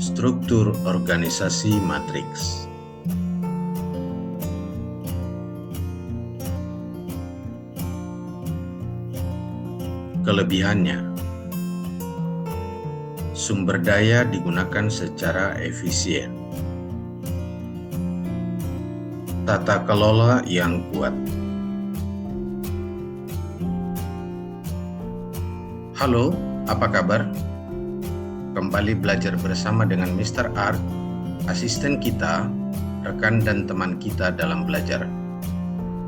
Struktur organisasi matriks. Kelebihannya, sumber daya digunakan secara efisien. Tata kelola yang kuat. Halo, apa kabar? Kembali belajar bersama dengan Mr. Art, asisten kita, rekan dan teman kita dalam belajar.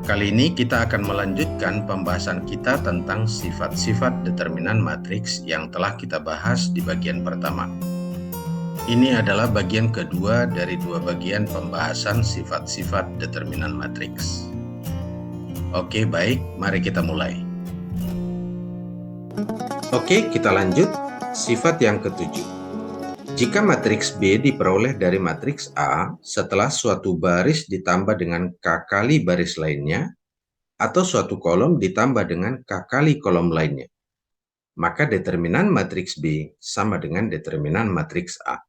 Kali ini kita akan melanjutkan pembahasan kita tentang sifat-sifat determinan matriks yang telah kita bahas di bagian pertama. Ini adalah bagian kedua dari dua bagian pembahasan sifat-sifat determinan matriks. Oke, baik, mari kita mulai. Oke, kita lanjut. Sifat yang ketujuh. Jika matriks B diperoleh dari matriks A setelah suatu baris ditambah dengan K kali baris lainnya, atau suatu kolom ditambah dengan K kali kolom lainnya, maka determinan matriks B sama dengan determinan matriks A.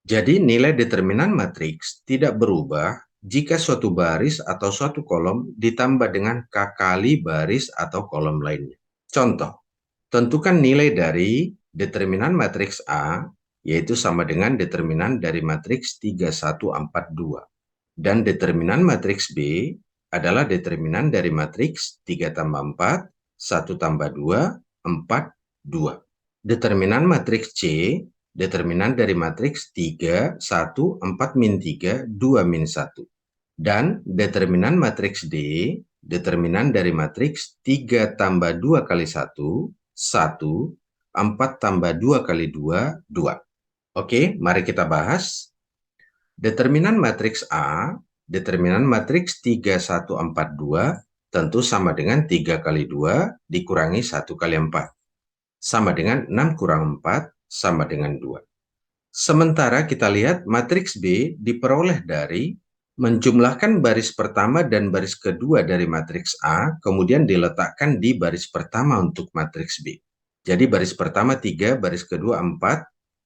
Jadi nilai determinan matriks tidak berubah jika suatu baris atau suatu kolom ditambah dengan K kali baris atau kolom lainnya. Contoh, tentukan nilai dari determinan matriks A, yaitu sama dengan determinan dari matriks 3142. Dan determinan matriks B adalah determinan dari matriks 3 tambah 4, 1 tambah 2, 4, 2. Determinan matriks C, determinan dari matriks 3, 1, 4 min 3, 2 min 1. Dan determinan matriks D, determinan dari matriks 3 tambah 2 kali 1, 1, 4 tambah 2 kali 2, 2. Oke, mari kita bahas. Determinan matriks A, determinan matriks 3, 1, 4, 2, tentu sama dengan 3 kali 2 dikurangi 1 kali 4. Sama dengan 6 kurang 4, sama dengan 2. Sementara kita lihat matriks B diperoleh dari menjumlahkan baris pertama dan baris kedua dari matriks A, kemudian diletakkan di baris pertama untuk matriks B. Jadi baris pertama 3, baris kedua 4,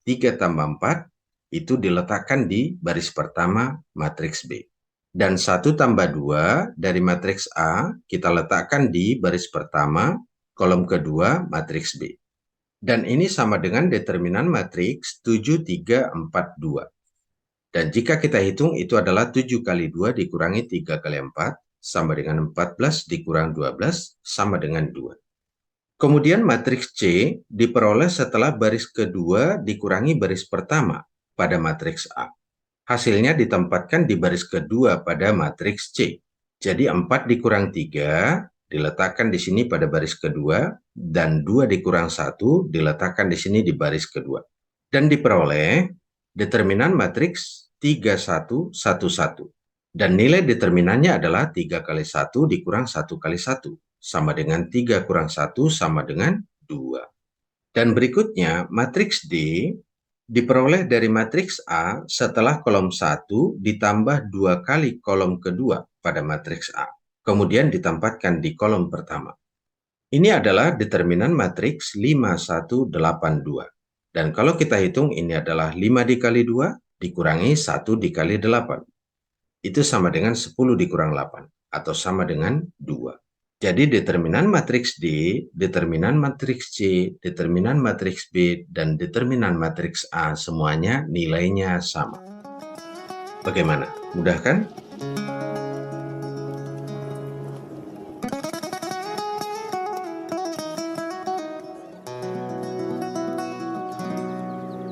3 tambah 4, itu diletakkan di baris pertama matriks B. Dan 1 tambah 2 dari matriks A, kita letakkan di baris pertama, kolom kedua matriks B. Dan ini sama dengan determinan matriks 7, 3, 4, 2. Dan jika kita hitung, itu adalah 7 kali 2 dikurangi 3 kali 4, sama dengan 14 dikurang 12, sama dengan 2. Kemudian matriks C diperoleh setelah baris kedua dikurangi baris pertama pada matriks A. Hasilnya ditempatkan di baris kedua pada matriks C. Jadi 4 dikurang 3 diletakkan di sini pada baris kedua, dan 2 dikurang 1 diletakkan di sini di baris kedua. Dan diperoleh determinan matriks 3, 1, 1, 1. Dan nilai determinannya adalah 3 kali 1 dikurang 1 kali 1. Sama dengan 3 kurang 1 sama dengan 2. Dan berikutnya, matriks D diperoleh dari matriks A setelah kolom 1 ditambah 2 kali kolom kedua pada matriks A. Kemudian ditempatkan di kolom pertama. Ini adalah determinan matriks 5, 1, 8, 2. Dan kalau kita hitung, ini adalah 5 dikali 2 dikurangi 1 dikali 8. Itu sama dengan 10 dikurang 8, atau sama dengan 2. Jadi determinan matriks D, determinan matriks C, determinan matriks B, dan determinan matriks A semuanya nilainya sama. Bagaimana? Mudah kan?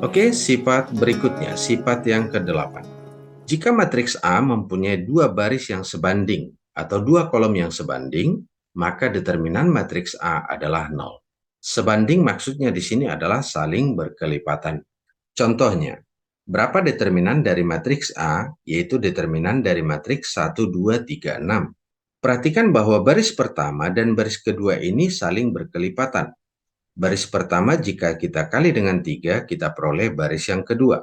Oke, sifat berikutnya, sifat yang ke-8. Jika matriks A mempunyai dua baris yang sebanding atau dua kolom yang sebanding, maka determinan matriks A adalah 0. Sebanding maksudnya di sini adalah saling berkelipatan. Contohnya, berapa determinan dari matriks A, yaitu determinan dari matriks 1, 2, 3, 6. Perhatikan bahwa baris pertama dan baris kedua ini saling berkelipatan. Baris pertama jika kita kali dengan 3, kita peroleh baris yang kedua.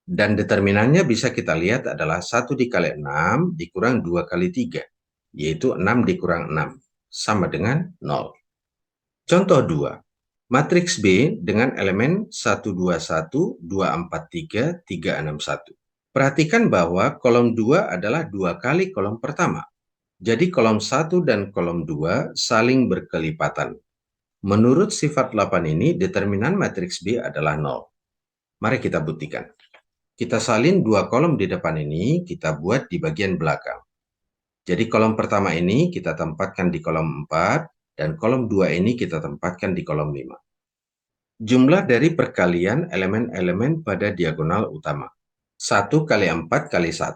Dan determinannya bisa kita lihat adalah 1 dikali 6 dikurang 2 kali 3, yaitu 6 dikurang 6, sama dengan 0. Contoh 2. Matriks B dengan elemen 1, 2, 1, 2, 4, 3, 3, 6, 1. Perhatikan bahwa kolom 2 adalah 2 kali kolom pertama. Jadi kolom 1 dan kolom 2 saling berkelipatan. Menurut sifat 8 ini, determinan matriks B adalah 0. Mari kita buktikan. Kita salin dua kolom di depan ini, kita buat di bagian belakang. Jadi kolom pertama ini kita tempatkan di kolom 4, dan kolom 2 ini kita tempatkan di kolom 5. Jumlah dari perkalian elemen-elemen pada diagonal utama. 1 kali 4 kali 1,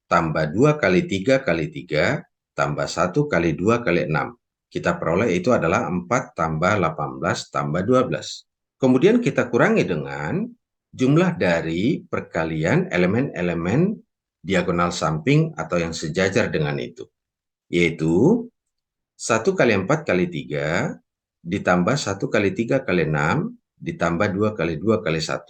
tambah 2 kali 3 kali 3, tambah 1 kali 2 kali 6. Kita peroleh itu adalah 4 tambah 18 tambah 12. Kemudian kita kurangi dengan jumlah dari perkalian elemen-elemen diagonal samping atau yang sejajar dengan itu, yaitu 1 kali 4 kali 3 ditambah 1 kali 3 kali 6 ditambah 2 kali 2 kali 1,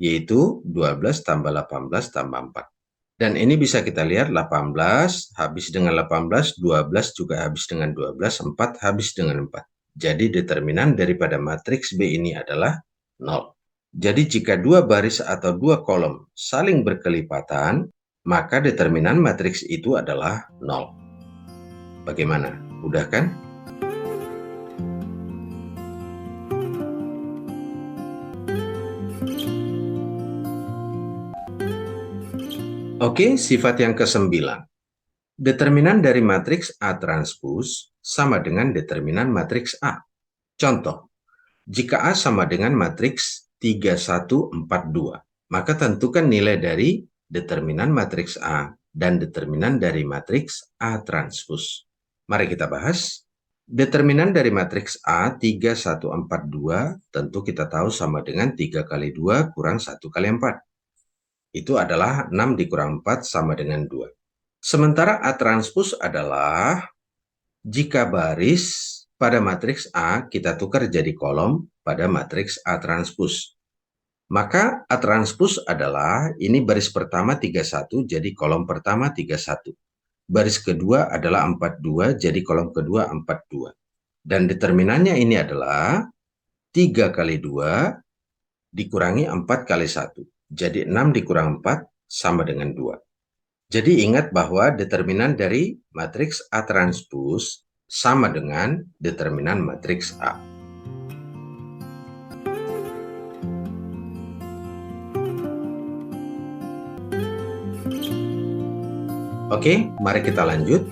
yaitu 12 tambah 18 tambah 4. Dan ini bisa kita lihat 18 habis dengan 18, 12 juga habis dengan 12, 4 habis dengan 4. Jadi determinan daripada matriks B ini adalah 0. Jadi jika dua baris atau dua kolom saling berkelipatan, maka determinan matriks itu adalah 0. Bagaimana? Mudah kan? Oke, sifat yang ke-9. Determinan dari matriks A transpos sama dengan determinan matriks A. Contoh, jika A sama dengan matriks 3, 1, 4, 2, maka tentukan nilai dari determinan matriks A dan determinan dari matriks A transpos. Mari kita bahas. Determinan dari matriks A 3, 1, 4, 2 tentu kita tahu sama dengan 3 kali 2 kurang 1 kali 4. Itu adalah 6 dikurang 4 sama dengan 2. Sementara A transpos adalah jika baris pada matriks A kita tukar jadi kolom pada matriks A transpos. Maka A transpos adalah ini baris pertama 31 jadi kolom pertama 31. Baris kedua adalah 42 jadi kolom kedua 42. Dan determinannya ini adalah 3 kali 2 dikurangi 4 kali 1. Jadi 6 dikurang 4 sama dengan 2. Jadi ingat bahwa determinan dari matriks A transpos sama dengan determinan matriks A. Oke, mari kita lanjut.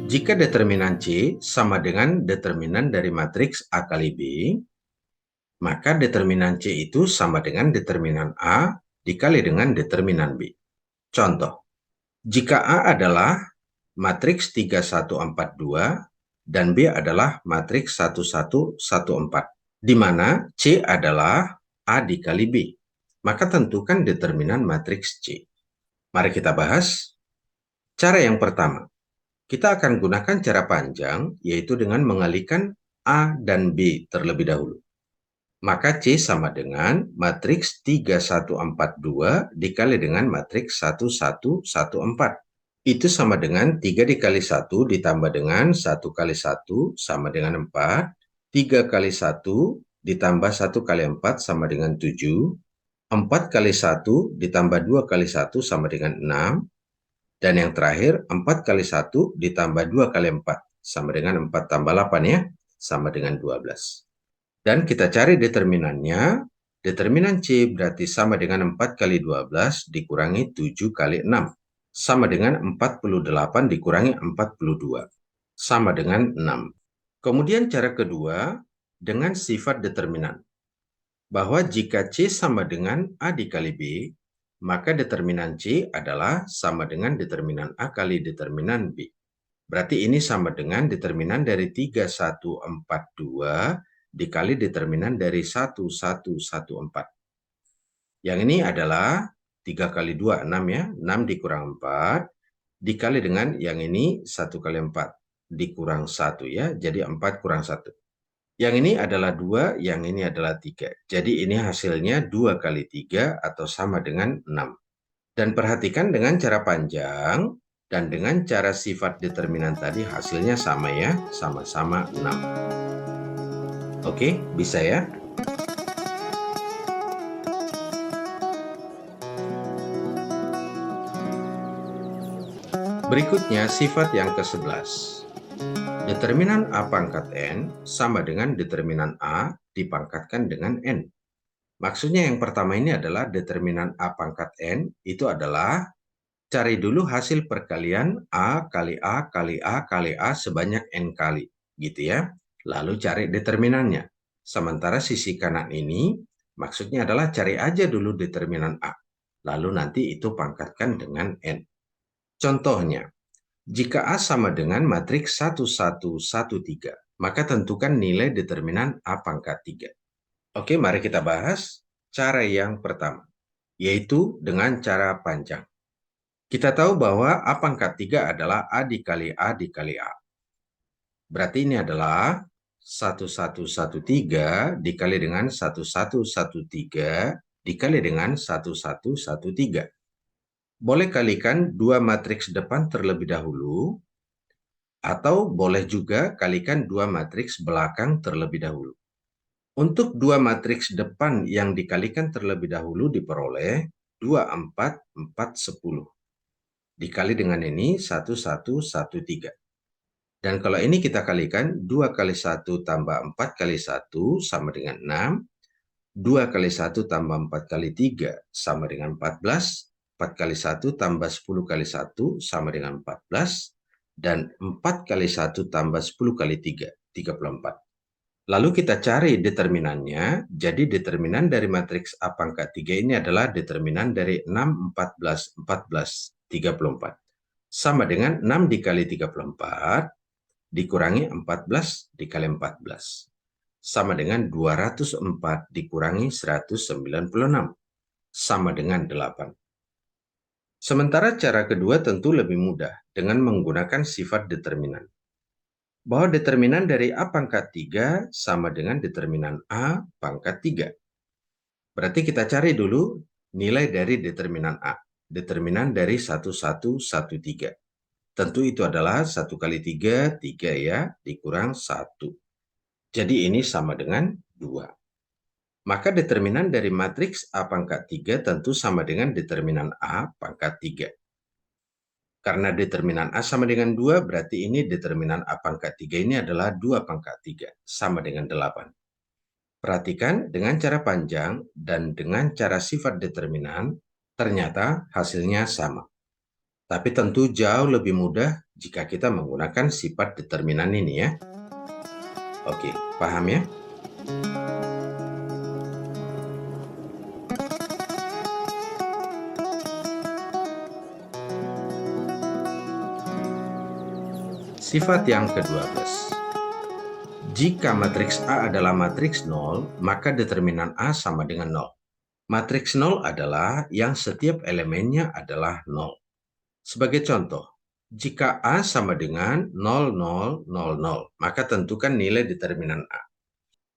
Jika determinan C sama dengan determinan dari matriks A kali B, maka determinan C itu sama dengan determinan A dikali dengan determinan B. Contoh, jika A adalah matriks 3, 1, 4, 2 dan B adalah matriks 1, 1, 1, 4, di mana C adalah A dikali B, maka tentukan determinan matriks C. Mari kita bahas. Cara yang pertama, kita akan gunakan cara panjang, yaitu dengan mengalihkan A dan B terlebih dahulu. Maka C sama dengan matriks 3, 1, 4, 2 dikali dengan matriks 1, 1, 1, 4. Itu sama dengan 3 dikali 1 ditambah dengan 1 kali 1 sama dengan 4. 3 kali 1 ditambah 1 kali 4 sama dengan 7. 4 kali 1 ditambah 2 kali 1 sama dengan 6. Dan yang terakhir, 4 kali 1 ditambah 2 kali 4 sama dengan 4 tambah 8 ya, sama dengan 12. Dan kita cari determinannya. Determinan C berarti sama dengan 4 kali 12 dikurangi 7 kali 6. Sama dengan 48 dikurangi 42. Sama dengan 6. Kemudian cara kedua, dengan sifat determinan. Bahwa jika C sama dengan A dikali B, maka determinan C adalah sama dengan determinan A kali determinan B. Berarti ini sama dengan determinan dari 3, 1, 4, 2 dikali determinan dari 1, 1, 1, 4. Yang ini adalah 3 kali 2, 6 ya. 6 dikurang 4 dikali dengan yang ini 1 kali 4 dikurang 1 ya. Jadi 4 kurang 1. Yang ini adalah 2, yang ini adalah 3. Jadi ini hasilnya 2 kali 3 atau sama dengan 6. Dan perhatikan dengan cara panjang dan dengan cara sifat determinan tadi hasilnya sama ya, sama-sama 6. Oke, bisa ya? Berikutnya sifat yang ke-11. Determinan A pangkat N sama dengan determinan A dipangkatkan dengan N. Maksudnya yang pertama ini adalah determinan A pangkat N itu adalah cari dulu hasil perkalian A kali A kali A kali A sebanyak N kali, gitu ya. Lalu cari determinannya. Sementara sisi kanan ini maksudnya adalah cari aja dulu determinan A. Lalu nanti itu pangkatkan dengan N. Contohnya, jika A sama dengan matriks 1, 1, 1, 3, maka tentukan nilai determinan A pangkat 3. Oke, mari kita bahas cara yang pertama, yaitu dengan cara panjang. Kita tahu bahwa A pangkat 3 adalah A dikali A dikali A. Berarti ini adalah 1113 dikali dengan 1113 dikali dengan 1113. Boleh kalikan dua matriks depan terlebih dahulu, atau boleh juga kalikan dua matriks belakang terlebih dahulu. Untuk dua matriks depan yang dikalikan terlebih dahulu diperoleh 2, 4, 4, 10. Dikali dengan ini 1, 1, 1, 3. Dan kalau ini kita kalikan 2 kali 1 tambah 4 kali 1 sama dengan 6. 2 kali 1 tambah 4 kali 3 sama dengan 14. 4 kali 1 tambah 10 kali 1 sama dengan 14. Dan 4 kali 1 tambah 10 kali 3, 34. Lalu kita cari determinannya. Jadi determinan dari matriks A pangkat 3 ini adalah determinan dari 6, 14, 14, 34. Sama dengan 6 dikali 34 dikurangi 14 dikali 14. Sama dengan 204 dikurangi 196. Sama dengan 8. Sementara cara kedua tentu lebih mudah dengan menggunakan sifat determinan. Bahwa determinan dari A pangkat 3 sama dengan determinan A pangkat 3. Berarti kita cari dulu nilai dari determinan A. Determinan dari 1113. Tentu itu adalah 1 kali 3, 3 ya, dikurang 1. Jadi ini sama dengan 2. Maka determinan dari matriks A pangkat 3 tentu sama dengan determinan A pangkat 3. Karena determinan A sama dengan 2, berarti ini determinan A pangkat 3 ini adalah 2 pangkat 3, sama dengan 8. Perhatikan dengan cara panjang dan dengan cara sifat determinan, ternyata hasilnya sama. Tapi tentu jauh lebih mudah jika kita menggunakan sifat determinan ini ya. Oke, paham ya? Sifat yang ke-12. Jika matriks A adalah matriks 0, maka determinan A sama dengan 0. Matriks 0 adalah yang setiap elemennya adalah 0. Sebagai contoh, jika A sama dengan 0, 0, 0, 0, maka tentukan nilai determinan A.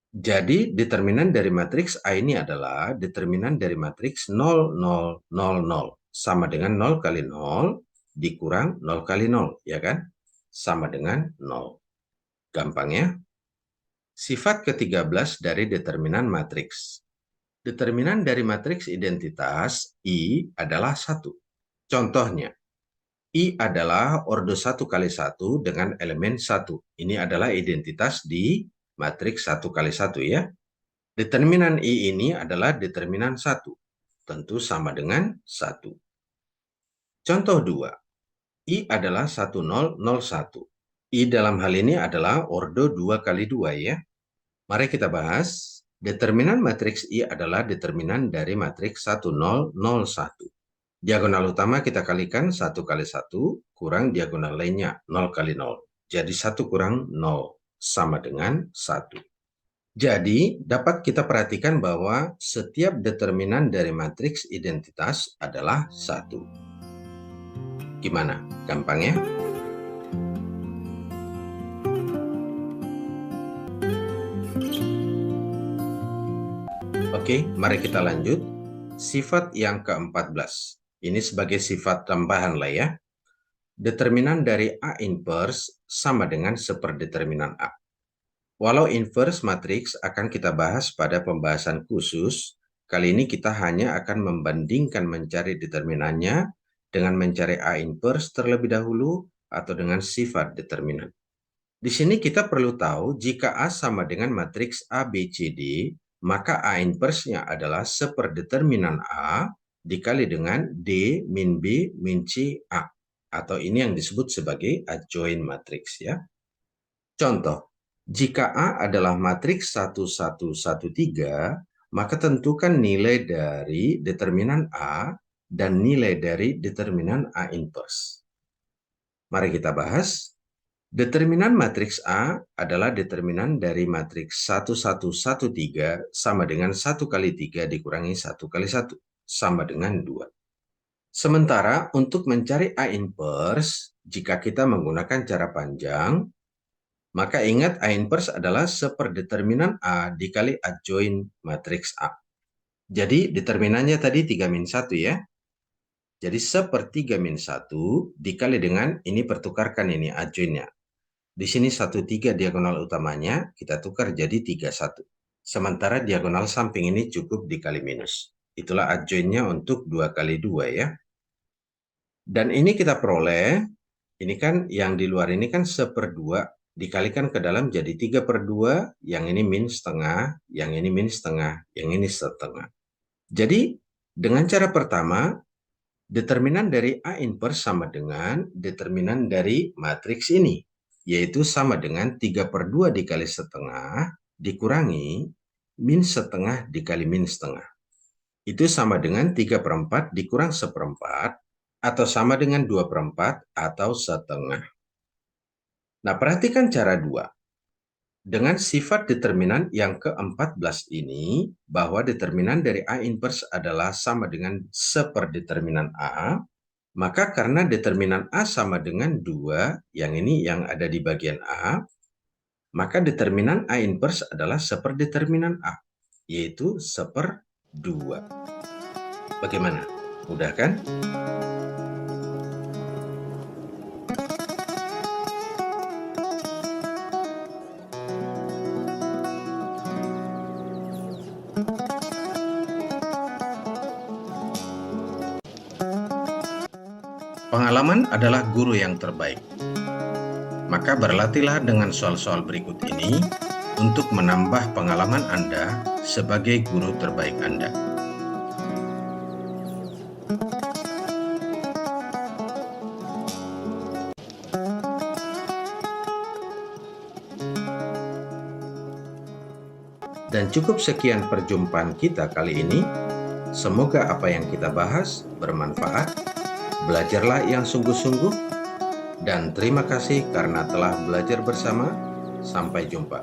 Jadi, determinan dari matriks A ini adalah determinan dari matriks 0, 0, 0, 0. Sama dengan 0 kali 0 dikurang 0 kali 0, ya kan? Sama dengan 0. Gampang ya? Sifat ke-13 dari determinan matriks. Determinan dari matriks identitas I adalah 1. Contohnya, I adalah ordo 1 kali 1 dengan elemen 1. Ini adalah identitas di matriks 1 kali 1 ya. Determinan I ini adalah determinan 1. Tentu sama dengan 1. Contoh 2. I adalah 1001. I dalam hal ini adalah ordo 2 kali 2 ya. Mari kita bahas. Determinan matriks I adalah determinan dari matriks 1001. Diagonal utama kita kalikan 1 kali 1 kurang diagonal lainnya 0 kali 0. Jadi 1 kurang 0 sama dengan 1. Jadi dapat kita perhatikan bahwa setiap determinan dari matriks identitas adalah 1. Gimana? Gampang ya? Oke, mari kita lanjut. Sifat yang ke-14. Ini sebagai sifat tambahan lah ya. Determinan dari A inverse sama dengan seperdeterminan A. Walau inverse matriks akan kita bahas pada pembahasan khusus, kali ini kita hanya akan membandingkan mencari determinannya dengan mencari A inverse terlebih dahulu atau dengan sifat determinan. Di sini kita perlu tahu jika A sama dengan matriks A, B, C, D, maka A inverse-nya adalah seperdeterminan A dikali dengan D min B min C A. Atau ini yang disebut sebagai adjoint matrix ya. Contoh, jika A adalah matriks 1113, maka tentukan nilai dari determinan A dan nilai dari determinan A inverse. Mari kita bahas. Determinan matriks A adalah determinan dari matriks 1113 sama dengan 1 kali 3 dikurangi 1 kali 1 sama dengan 2. Sementara untuk mencari A inverse, jika kita menggunakan cara panjang, maka ingat A inverse adalah seperdeterminan A dikali adjoint matriks A. Jadi determinannya tadi 3 min 1 ya. Jadi 1/3 min 1 dikali dengan, ini pertukarkan ini adjointnya. Di sini 1/3 diagonal utamanya, kita tukar jadi 31. Sementara diagonal samping ini cukup dikali minus. Itulah adjointnya untuk 2 kali 2 ya. Dan ini kita peroleh, ini kan yang di luar ini kan 1/2, dikalikan ke dalam jadi 3/2, yang ini min setengah, yang ini min setengah, yang ini setengah. Jadi dengan cara pertama, determinan dari A inverse sama dengan determinan dari matriks ini, yaitu sama dengan 3/2 dikali setengah dikurangi min setengah dikali min setengah. Itu sama dengan 3/4 dikurang 1/4 atau sama dengan 2/4 atau setengah. Nah, perhatikan cara 2. Dengan sifat determinan yang ke-14 ini, bahwa determinan dari A inverse adalah sama dengan seperdeterminan A, maka karena determinan A sama dengan 2, yang ini yang ada di bagian A, maka determinan A inverse adalah seperdeterminan A, yaitu 1/2. Bagaimana? Mudah kan? Pengalaman adalah guru yang terbaik. Maka berlatihlah dengan soal-soal berikut ini untuk menambah pengalaman Anda sebagai guru terbaik Anda. Dan cukup sekian perjumpaan kita kali ini. Semoga apa yang kita bahas bermanfaat. Belajarlah yang sungguh-sungguh. Dan terima kasih karena telah belajar bersama. Sampai jumpa.